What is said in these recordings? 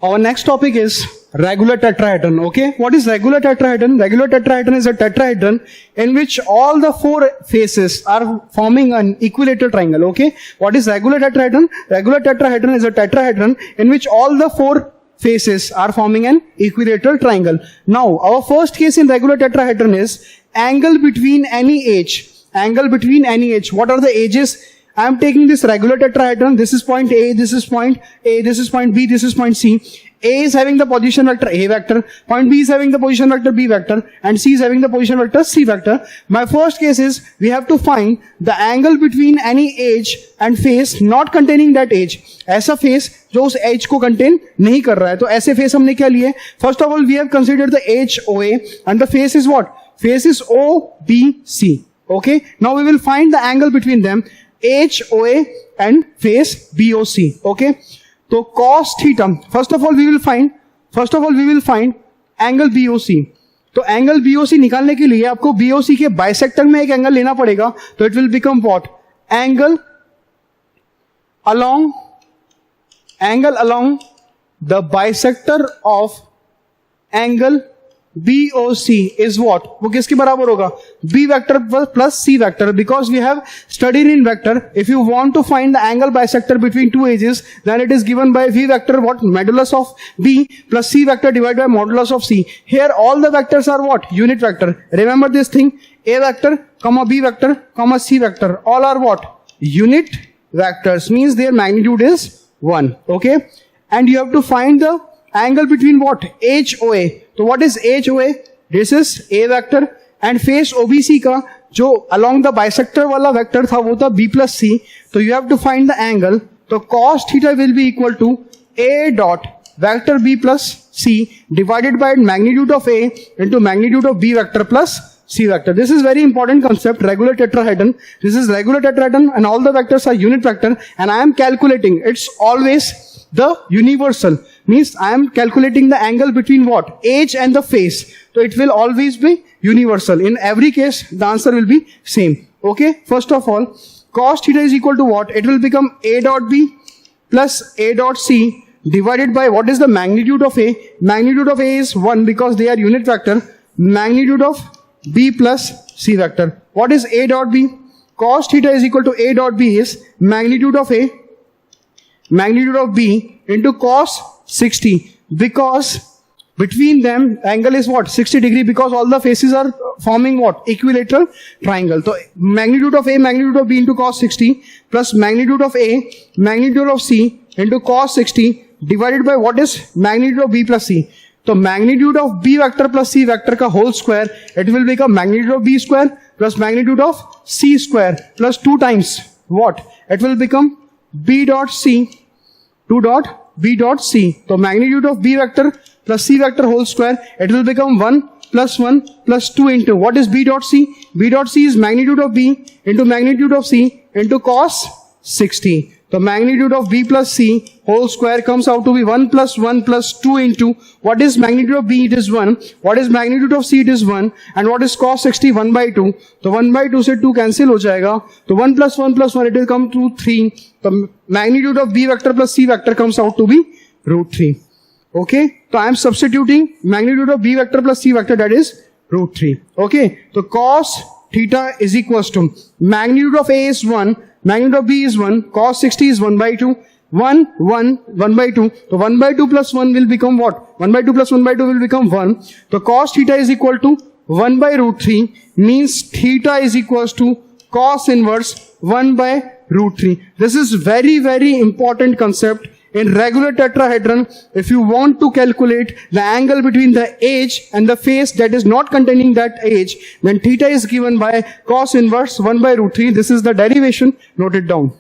Our next topic is regular tetrahedron. Okay, what is regular tetrahedron? Regular tetrahedron is a tetrahedron in which all the four faces are forming an equilateral triangle. Okay, what is regular tetrahedron? Regular tetrahedron is a tetrahedron in which all the four faces are forming an equilateral triangle. Now, our first case in regular tetrahedron is angle between any edge. Angle between any edge. What are the edges? I am taking this regular tetrahedron. This is point A, this is point A, this is point B, this is point C. A is having the position vector A vector, point B is having the position vector B vector, and C is having the position vector C vector. My first case is we have to find the angle between any edge and face not containing that edge. ऐसा face जो उस edge को contain नहीं कर रहा है, तो ऐसे face हमने क्या लिए? First of all, we have considered the edge OA and the face is what? Face is OBC. Okay. Now we will find the angle between them. HOA and face BOC. Okay. So cos theta. First of all we will find angle BOC. तो angle BOC निकालने के लिए आपको BOC के bisector में एक angle लेना पड़ेगा. तो it will become what? Angle along the bisector of angle BOC is what? वो किसके बराबर होगा? B vector plus C vector. Because we have studied in vector, if you want to find the angle bisector between two edges, then it is given by V vector what? Modulus of B plus C vector divided by modulus of C. Here all the vectors are what? Unit vector. Remember this thing? A vector, comma B vector, comma C vector. All are what? Unit vectors. Means their magnitude is 1. Okay? And you have to find the angle between what? HOA. So what is HOA? This is A vector and face OBC का जो along the bisector वाला vector था वो था B plus C. So you have to find the angle. So cos theta will be equal to A dot vector B plus C divided by magnitude of A into magnitude of B vector plus C vector. This is very important concept, regular tetrahedron. This is regular tetrahedron and all the vectors are unit vector and I am calculating. It's always the universal. Means I am calculating the angle between what? Edge and the face. So it will always be universal. In every case, the answer will be same. Okay. First of all, cos theta is equal to what? It will become A dot B plus A dot C divided by what is the magnitude of A? Magnitude of A is 1 because they are unit vector. Magnitude of B plus C vector. What is A dot B? Cos theta is equal to A dot B is magnitude of A, magnitude of B into cos 60, because between them angle is what? 60 degree, because all the faces are forming what? Equilateral triangle. So magnitude of A, magnitude of B into cos 60 plus magnitude of A, magnitude of C into cos 60 divided by what is magnitude of B plus C. So magnitude of B vector plus C vector ka whole square, it will become magnitude of B square plus magnitude of C square plus 2 times what? It will become B dot C 2 dot B dot C. So magnitude of B vector plus C vector whole square, it will become 1 plus 2 into what is B dot C? B dot C is magnitude of B into magnitude of C into cos 60. The magnitude of B plus C whole square comes out to be 1 plus 2 into what is magnitude of B? It is 1. What is magnitude of C? It is 1. And what is cos 60? 1 by 2. So 1 by 2 से 2 cancel हो जाएगा. So 1 plus 1 it will come to 3. The magnitude of B vector plus C vector comes out to be root 3. Okay. So I am substituting magnitude of B vector plus C vector, that is root 3. Okay. So cos theta is equals to magnitude of A is 1. Magnitude of B is 1, cos 60 is 1 by 2, 1 by 2. So 1 by 2 plus 1 will become what? 1 by 2 plus 1 by 2 will become 1. So cos theta is equal to 1 by root 3, means theta is equals to cos inverse 1 by root 3. This is very, very important concept. In regular tetrahedron, if you want to calculate the angle between the edge and the face that is not containing that edge, then theta is given by cos inverse 1 by root 3. This is the derivation. Note it down.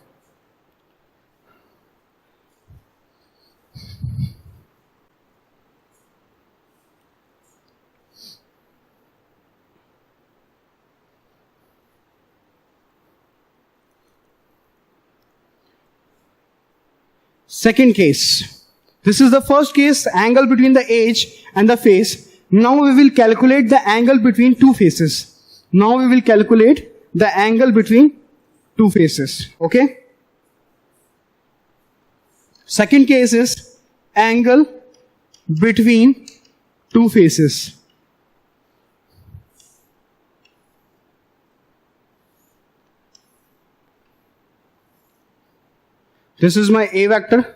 Second case. This is the first case, angle between the edge and the face. Now we will calculate the angle between two faces. Now we will calculate the angle between two faces. Okay. Second case is angle between two faces. This is my A vector,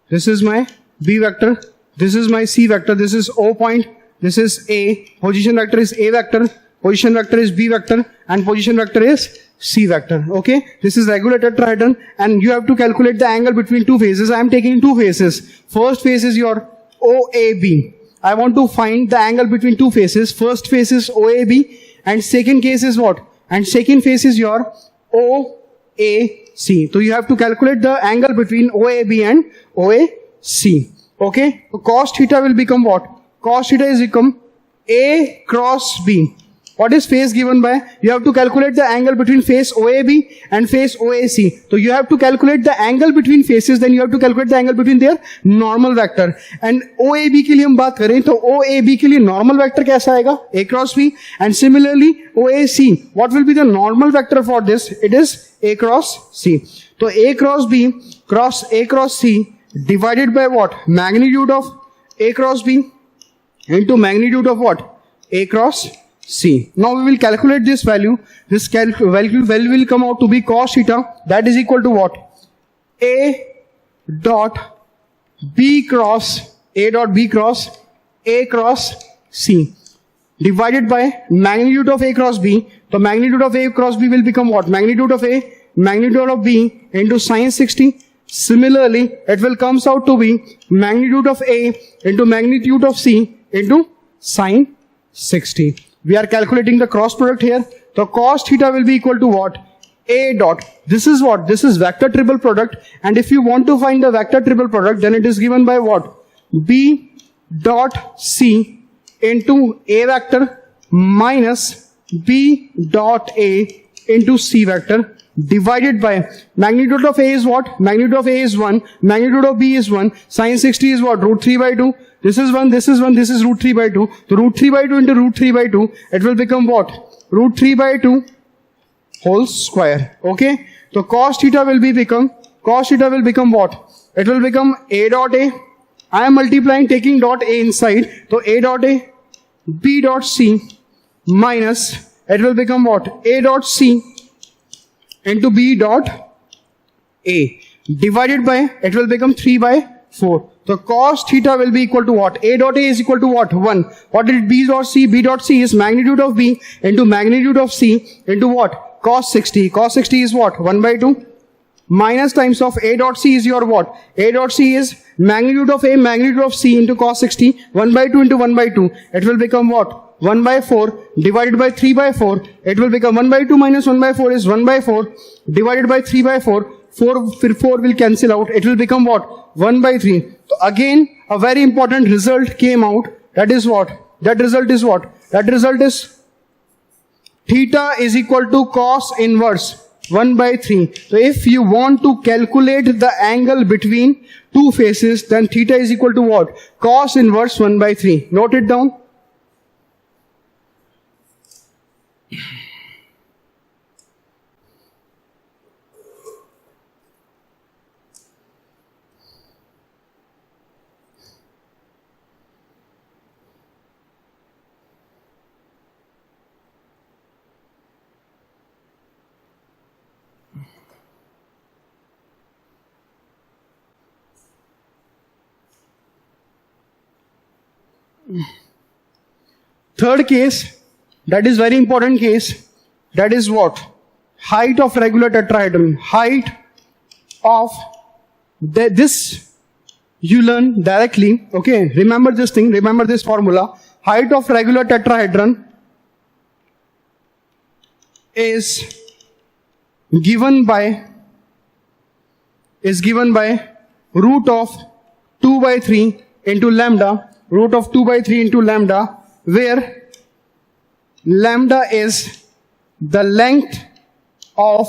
this is my B vector, this is my C vector, this is O point, this is A, position vector is A vector, position vector is B vector, and position vector is C vector. Okay, this is regular tetrahedron, and you have to calculate the angle between two faces. I am taking two faces. First face is your OAB. I want to find the angle between two faces. First face is OAB, and second case is what? And second face is your OAC. So you have to calculate the angle between OAB and OAC. Okay, so cos theta will become what? Cos theta is become A cross B. What is phase given by? You have to calculate the angle between face OAB and face OAC. So you have to calculate the angle between faces, then you have to calculate the angle between their normal vector. And OAB के लिए हम बात करें तो OAB के लिए normal vector कैसा आएगा? A cross B. And similarly OAC, what will be the normal vector for this? It is A cross C. So A cross B cross A cross C divided by what? Magnitude of A cross B into magnitude of what? A cross C. Now we will calculate this value. This value will come out to be cos theta. That is equal to what? A dot B cross A cross C divided by magnitude of A cross B. The magnitude of A cross B will become what? Magnitude of A, magnitude of B into sin 60. Similarly, it will comes out to be magnitude of A into magnitude of C into sin 60. We are calculating the cross product here. The cos theta will be equal to what? A dot. This is what? This is vector triple product. And if you want to find the vector triple product, then it is given by what? B dot C into A vector minus B dot A into C vector divided by magnitude of A is what? Magnitude of A is 1. Magnitude of B is 1. Sin 60 is what? Root 3 by 2. This is 1, this is 1, this is root 3 by 2. So root 3 by 2 into root 3 by 2, it will become what? Root 3 by 2 whole square. Okay? So cos theta will become what? It will become A dot A. I am multiplying, taking dot A inside. So A dot A, B dot C minus, it will become what? A dot C into B dot A divided by, it will become 3 by 4. So cos theta will be equal to what? A dot A is equal to what? 1. What is B dot C? B dot C is magnitude of B into magnitude of C into what? Cos 60. Cos 60 is what? 1 by 2. Minus times of A dot C is your what? A dot C is magnitude of A, magnitude of C into cos 60. 1 by 2 into 1 by 2. It will become what? 1 by 4 divided by 3 by 4. It will become 1 by 2 minus 1 by 4 is 1 by 4 divided by 3 by 4. 4 will cancel out. It will become what? 1 by 3. So again, a very important result came out. That is what? That result is what? That result is theta is equal to cos inverse 1 by 3. So if you want to calculate the angle between two faces, then theta is equal to what? Cos inverse 1 by 3. Note it down. Third case, that is very important case, that is what? Height of regular tetrahedron. Height of this you learn directly. Okay, remember this thing, remember this formula. Height of regular tetrahedron is given by root of 2 by 3 into lambda, root of 2 by 3 into lambda, where lambda is the length of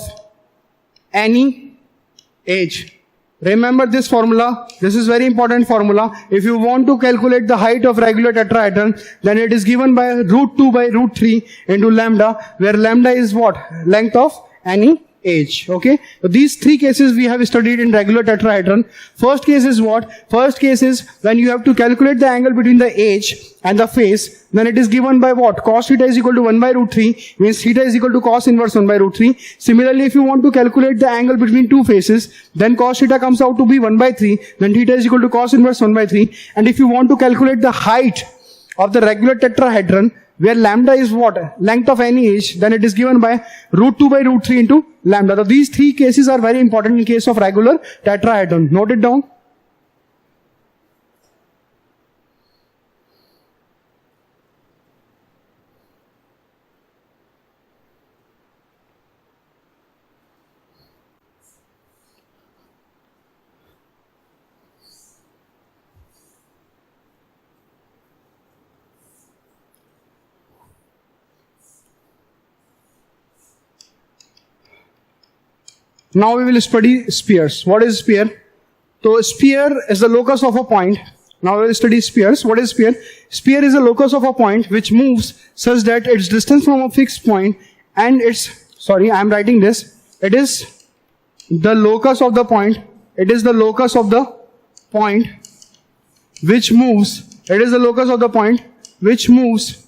any edge. Remember this formula. This is very important formula. If you want to calculate the height of regular tetrahedron, then it is given by root 2 by root 3 into lambda, where lambda is what? Length of any edge. Okay, so these three cases we have studied in regular tetrahedron. First case is what? First case is when you have to calculate the angle between the edge and the face. Then it is given by what? Cos theta is equal to 1 by root 3, means theta is equal to cos inverse 1 by root 3. Similarly, if you want to calculate the angle between two faces, then cos theta comes out to be 1 by 3, then theta is equal to cos inverse 1 by 3. And if you want to calculate the height of the regular tetrahedron, where lambda is what? Length of any edge, then it is given by root 2 by root 3 into lambda. So these three cases are very important in case of regular tetrahedron. Note it down. Now we will study spheres. What is sphere? So sphere is the locus of a point. Now we will study spheres. What is sphere? Sphere is a locus of a point which moves such that its distance from a fixed point and its, sorry, I am writing this. It is the locus of the point. It is the locus of the point which moves. It is the locus of the point which moves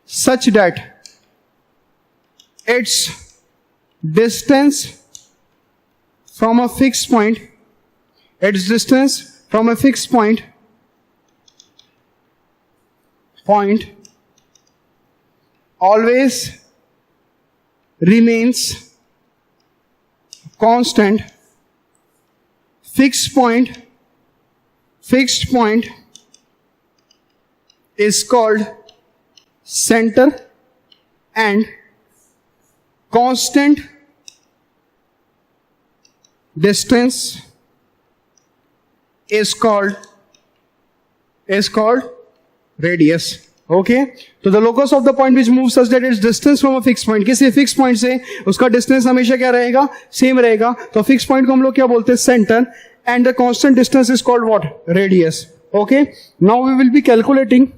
such that its distance from a fixed point, its distance from a fixed point always remains constant. Fixed point is called center and constant distance is called radius. Okay, तो the locus of the point which moves such that its distance from a fixed point, किसी fixed point से उसका distance हमेशा क्या रहेगा? Same रहेगा. तो fixed point को हम लोग क्या बोलते हैं? Center. And the constant distance is called what? Radius. Okay, now we will be calculating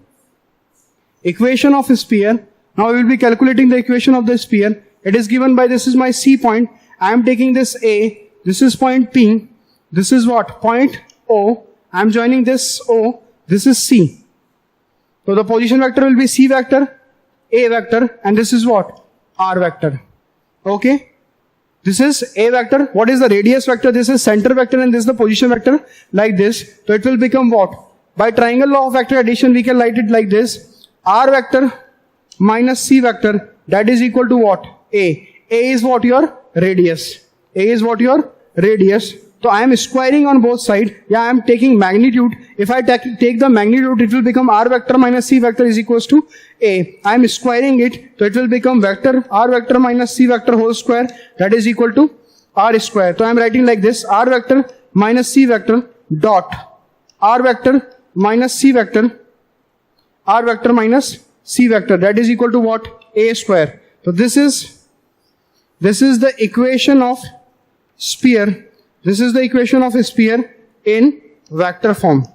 equation of a sphere. Now we will be calculating the equation of the sphere. It is given by, this is my C point. I am taking this A. This is point P. This is what? Point O. I am joining this O. This is C. So the position vector will be C vector, A vector, and this is what? R vector. Okay. This is A vector. What is the radius vector? This is center vector and this is the position vector, like this. So it will become what? By triangle law of vector addition, we can write it like this. R vector minus C vector, that is equal to what? A. A is what? Your radius. A is what? Your radius. So I am squaring on both sides. Yeah, I am taking magnitude. If I take the magnitude, it will become R vector minus C vector is equals to A. I am squaring it. So it will become vector R vector minus C vector whole square. That is equal to R square. So I am writing like this. R vector minus C vector dot R vector minus C vector. R vector minus C vector. That is equal to what? A square. So this is the equation of sphere. This is the equation of a sphere in vector form.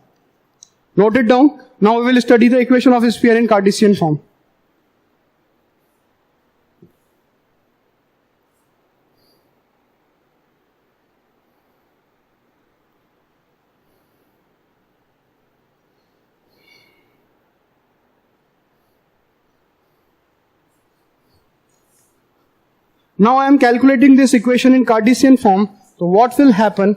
Note it down. Now we will study the equation of a sphere in Cartesian form. Now I am calculating this equation in Cartesian form. So what will happen?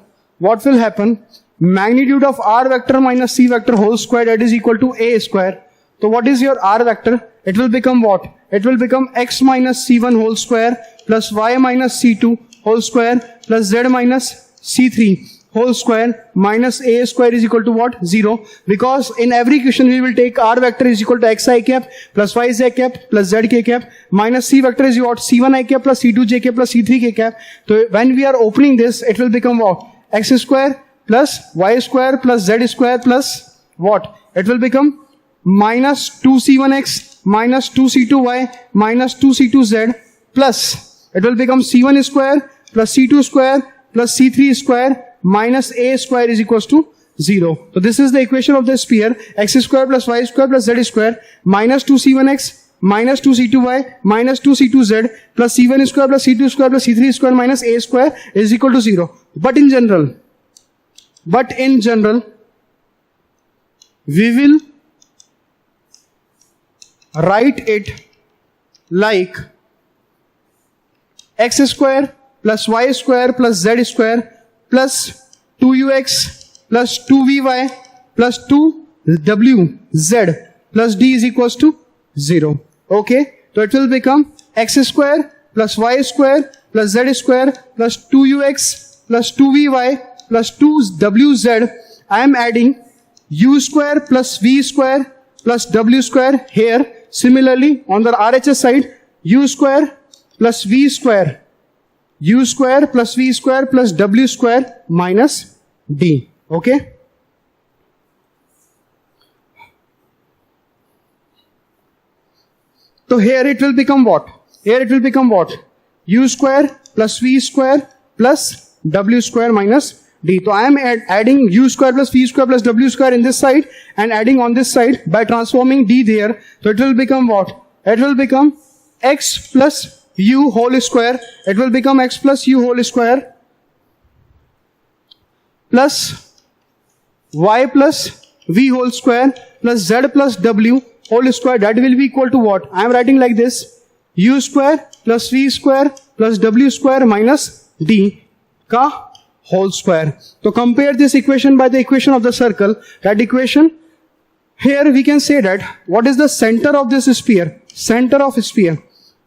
Magnitude of R vector minus C vector whole square, that is equal to A square. So what is your R vector? It will become what? It will become X minus C1 whole square plus Y minus C2 whole square plus Z minus C3 whole square minus A square is equal to what? 0. Because in every equation we will take R vector is equal to Xi cap plus Yz cap plus Zk cap minus C vector is what? C1i cap plus C2j plus C3k cap. So when we are opening this, it will become what? X square plus Y square plus Z square plus what? It will become minus 2C1x minus 2C2y minus 2C2z plus it will become C1 square plus C2 square plus C3 square minus A square is equals to 0. So this is the equation of the sphere. X square plus Y square plus Z square minus 2C1x minus 2c2y minus 2c2z plus c1 square plus c2 square plus c3 square minus a square is equal to 0. But in general, we will write it like x square plus y square plus z square plus 2ux plus 2vy plus 2wz plus d is equals to 0. Okay, so it will become x square plus y square plus z square plus 2ux plus 2vy plus 2wz. I am adding u square plus v square plus w square here. Similarly, on the RHS side, u square plus v square, u square plus v square plus w square minus d. Okay. So here it will become what? Here it will become what? U square plus v square plus w square minus d. So I am adding u square plus v square plus w square in this side and adding on this side by transforming d there. So it will become what? It will become x plus u whole square. It will become x plus u whole square plus y plus v whole square plus z plus w whole square. That will be equal to what? I am writing like this: u square plus v square plus w square minus d ka whole square. So compare this equation by the equation of the circle. That equation, here we can say that what is the center of this sphere? Center of sphere.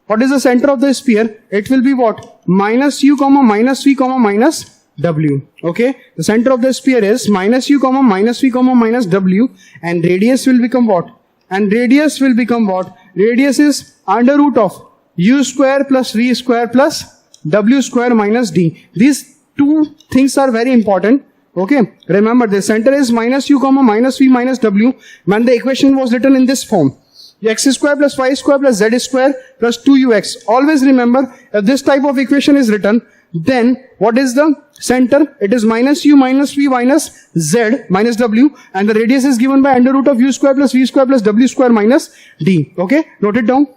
What is the center of the sphere? It will be what? Minus u comma minus v comma minus w. Okay, the center of the sphere is minus u comma minus v comma minus w, and radius will become what? And radius will become what? Radius is under root of u square plus v square plus w square minus d. These two things are very important. Okay, remember the center is minus u comma minus v minus w when the equation was written in this form: x square plus y square plus z square plus 2ux. Always remember, if this type of equation is written, then what is the center? It is minus u minus v minus z minus w, and the radius is given by under root of u square plus v square plus w square minus d. Okay, note it down.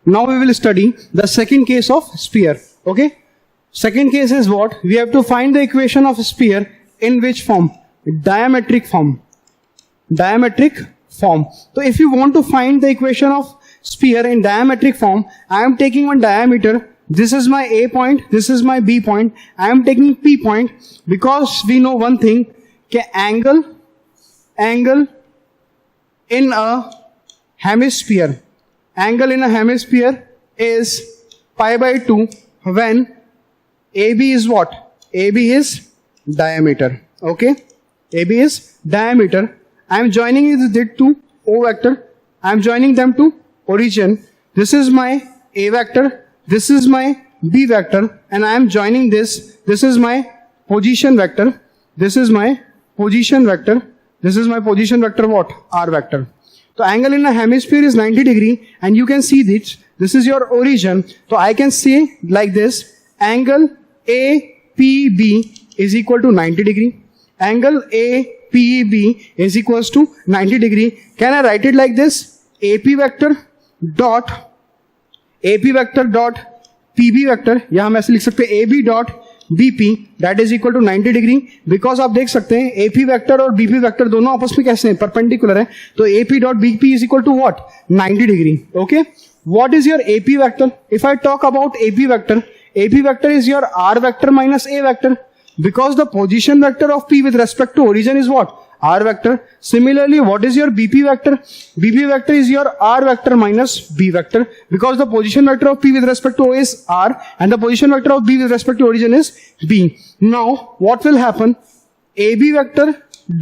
Now we will study the second case of sphere. Okay. Second case is what? We have to find the equation of a sphere in which form? Diametric form. Diametric form. So if you want to find the equation of sphere in diametric form, I am taking one diameter. This is my A point. This is my B point. I am taking P point because we know one thing. Angle in a hemisphere. Angle in a hemisphere is pi by 2 when AB is what? AB is diameter. Okay? AB is diameter. I am joining it to O vector. I am joining them to origin. This is my A vector. This is my B vector. And I am joining this. This is my position vector. This is my position vector. This is my position vector what? R vector. So angle in a hemisphere is 90 degree, and you can see this. This is your origin. So I can say like this: angle APB is equal to 90 degree. Angle APB is equals to 90 degree. Can I write it like this? AP vector dot PB vector. यहाँ हम ऐसे लिख सकते हैं AB dot BP that is equal to 90 degree. Because आप देख सकते हैं AP वेक्टर और BP वेक्टर दोनों आपस में कैसे हैं? परपेंडिकुलर है. तो AP dot BP is equal to what? 90 degree. Okay, what is your AP vector? If I talk about AP vector is your R vector minus A vector, because the position vector of P with respect to origin is what? R vector. Similarly, what is your BP vector? BP vector is your R vector minus B vector, because the position vector of P with respect to O is R and the position vector of B with respect to origin is B. Now, what will happen? AB vector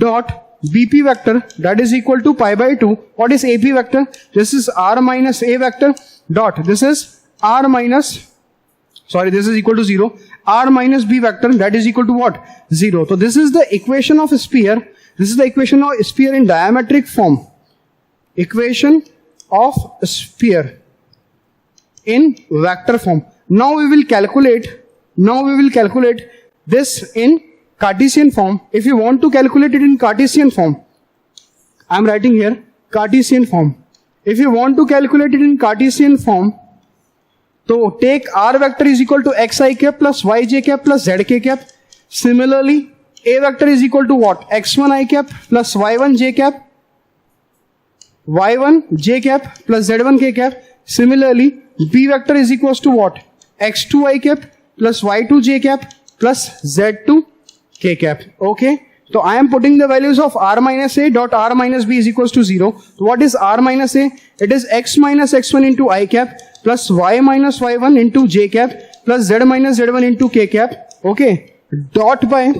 dot BP vector that is equal to pi by 2. What is AP vector? This is R minus A vector dot. This is R minus, sorry, this is equal to 0. R minus B vector that is equal to what? 0. So this is the equation of a sphere. This is the equation of a sphere in diametric form. Equation of sphere in vector form. Now we will calculate this in Cartesian form. If you want to calculate it in Cartesian form, I am writing here Cartesian form. If you want to calculate it in Cartesian form, so take r vector is equal to xi cap plus yj cap plus zk cap. Similarly, a vector is equal to what? x1 I cap plus y1 j cap, y1 j cap plus z1 k cap. Similarly, b vector is equals to what? x2 I cap plus y2 j cap plus z2 k cap. Okay. So I am putting the values of r minus a dot r minus b is equals to 0. So what is r minus a? It is x minus x1 into I cap plus y minus y1 into j cap plus z minus z1 into k cap. Okay. Dot by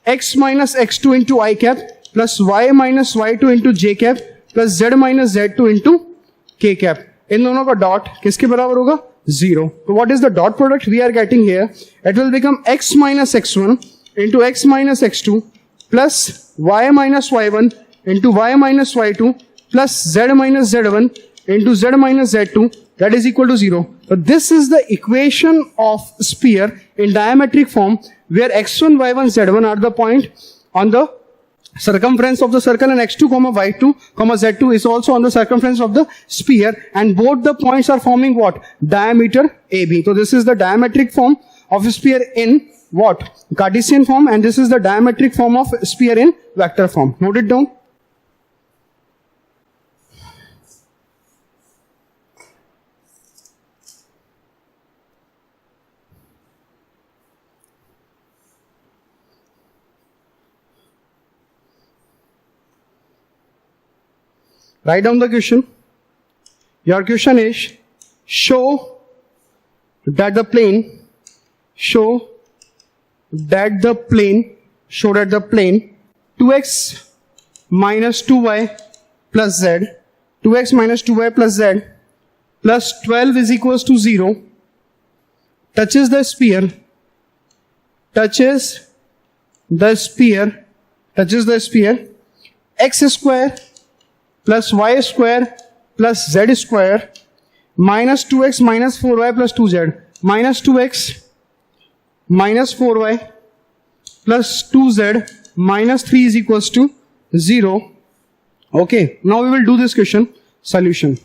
x minus x2 into I cap plus y minus y2 into j cap plus z minus z2 into k cap. इन दोनों का dot किसके बराबर होगा? 0. तो what is the dot product we are getting here? It will become x minus x1 into x minus x2 plus y minus y1 into y minus y2 plus z minus z1 into z minus z2, that is equal to 0. So this is the equation of sphere in diametric form where x1, y1, z1 are the point on the circumference of the circle and x2, y2, z2 is also on the circumference of the sphere, and both the points are forming what? Diameter AB. So this is the diametric form of a sphere in what? Cartesian form, and this is the diametric form of sphere in vector form. Note it down. Write down the question. Your question is, show that the plane 2x minus 2y plus z, 2x minus 2y plus z plus 12 is equals to 0 touches the sphere x square plus y square plus z square minus 2x minus 4y plus 2z minus 2x minus 4y plus 2z minus 3 is equals to 0. Okay, now we will do this question. Solution.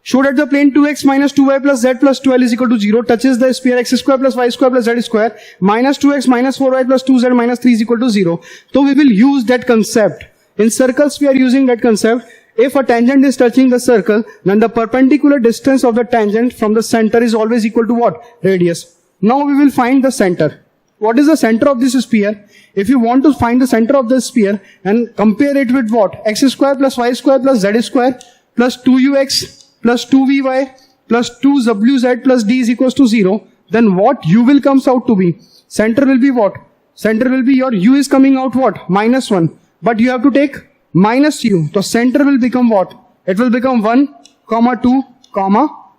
Show that the plane 2x minus 2y plus z plus 12 is equal to 0 touches the sphere x square plus y square plus z square minus 2x minus 4y plus 2z minus 3 is equal to 0. So we will use that concept. In circles we are using that concept. If a tangent is touching the circle, then the perpendicular distance of the tangent from the center is always equal to what? Radius. Now we will find the center. What is the center of this sphere? If you want to find the center of the sphere and compare it with what? X square plus y square plus z square plus 2ux plus 2vy plus 2wz plus d is equals to 0, then what u will comes out to be? Center will be what? Center will be your u is coming out what? Minus 1. But you have to take minus u. So center will become what? It will become 1, 2,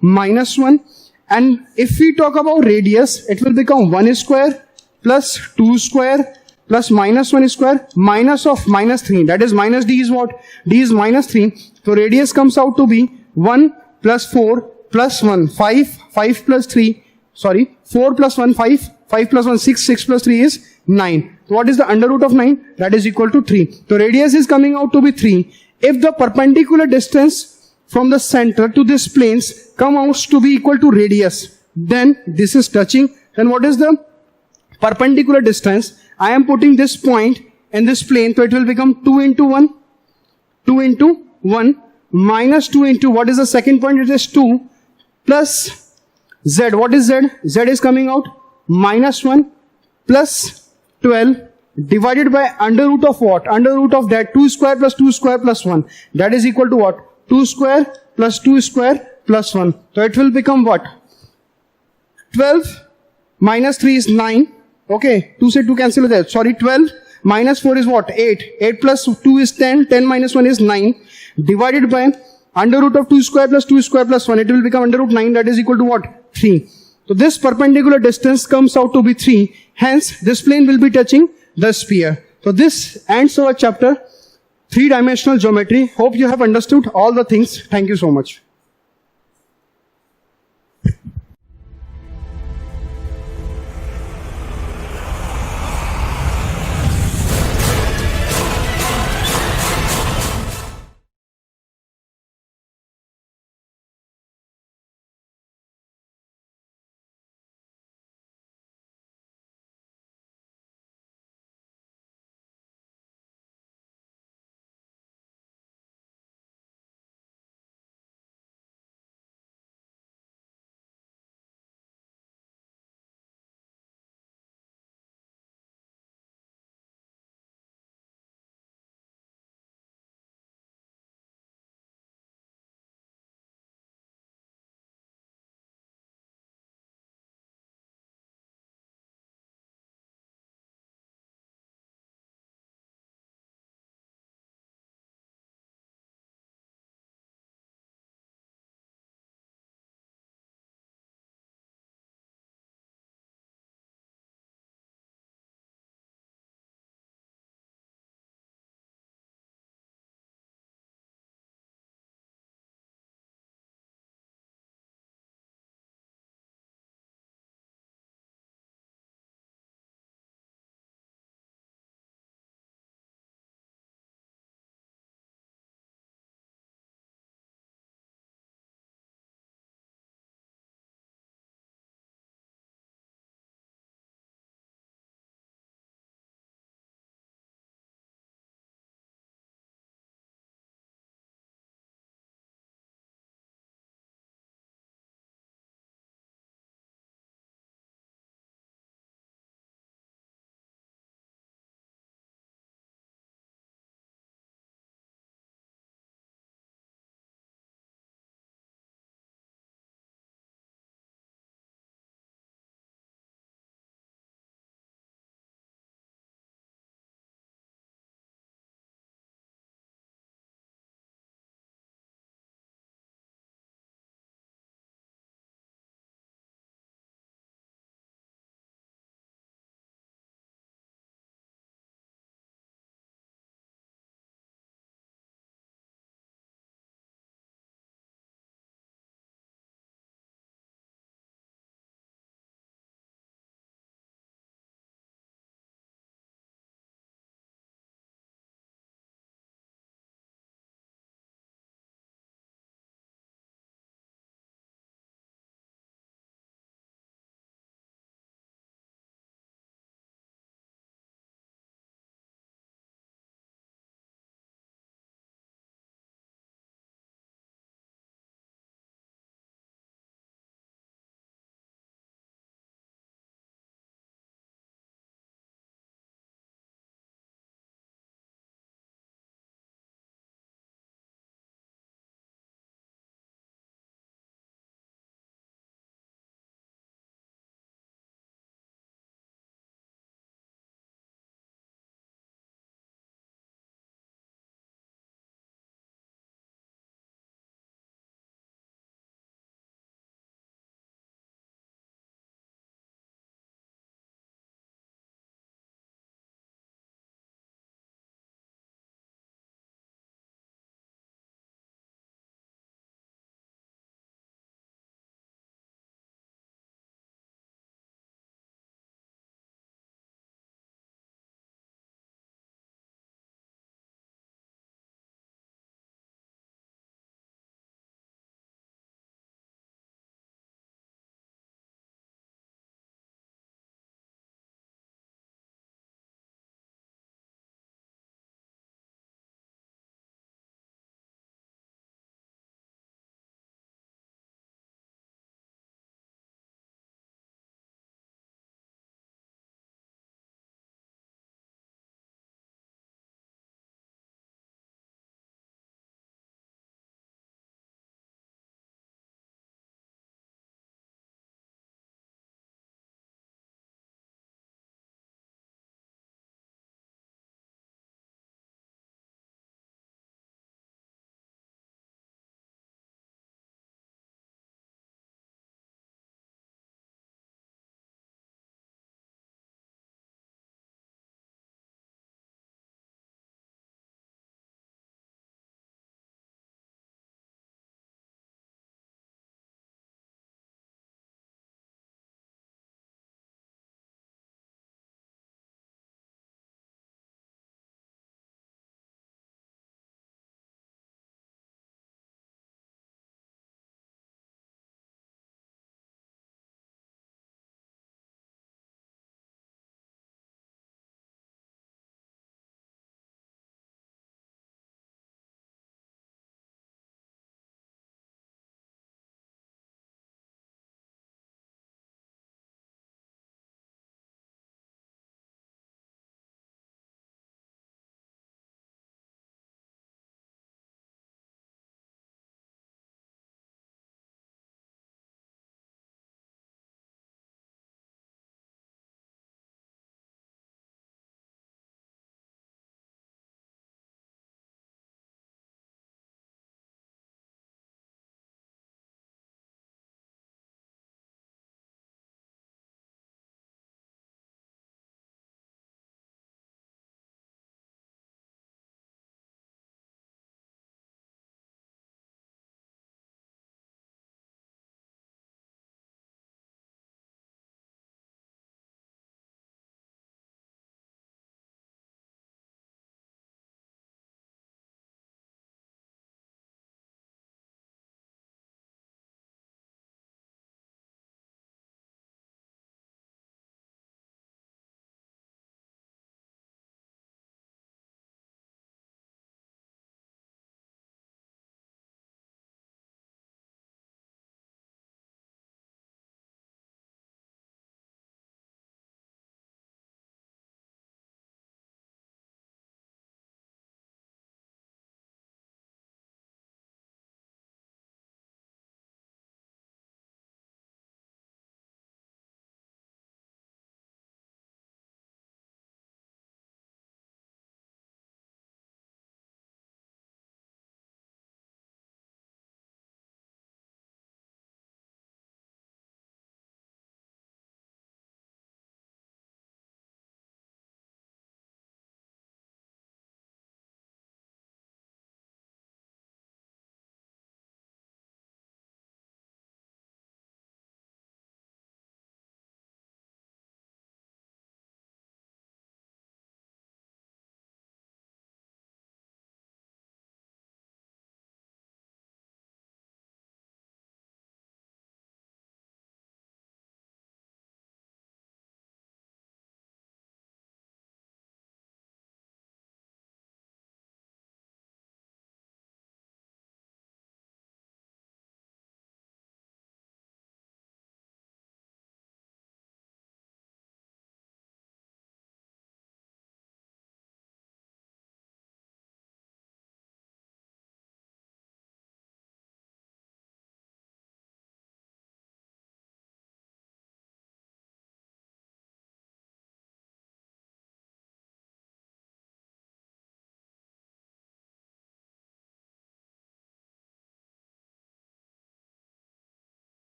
minus 1. And if we talk about radius, it will become 1 square plus 2 square plus minus 1 square minus of minus 3. That is minus d is what? D is minus 3. So radius comes out to be 1 plus 4 plus 1, 5 plus 3, 4 plus 1, 5 plus 1, 6 plus 3 is 9. So what is the under root of 9? That is equal to 3. So radius is coming out to be 3. If the perpendicular distance from the center to this planes come out to be equal to radius, then this is touching. Then what is the perpendicular distance? I am putting this point in this plane, so it will become 2 into 1 minus 2 into what is the second point? It is 2 plus z. What is z? Z is coming out minus 1 plus 12 divided by under root of what? Under root of that 2 square plus 2 square plus 1. That is equal to what? 2 square plus 2 square plus 1. So it will become what? 12 minus 3 is 9. Okay, 2 से 2 cancel there. 12 minus 4 is what? 8. 8 plus 2 is 10. 10 minus 1 is 9. Divided by under root of 2 square plus 2 square plus 1. It will become under root 9. That is equal to what? 3. So this perpendicular distance comes out to be 3. Hence, this plane will be touching the sphere. So this ends our chapter 3-dimensional geometry. Hope you have understood all the things. Thank you so much.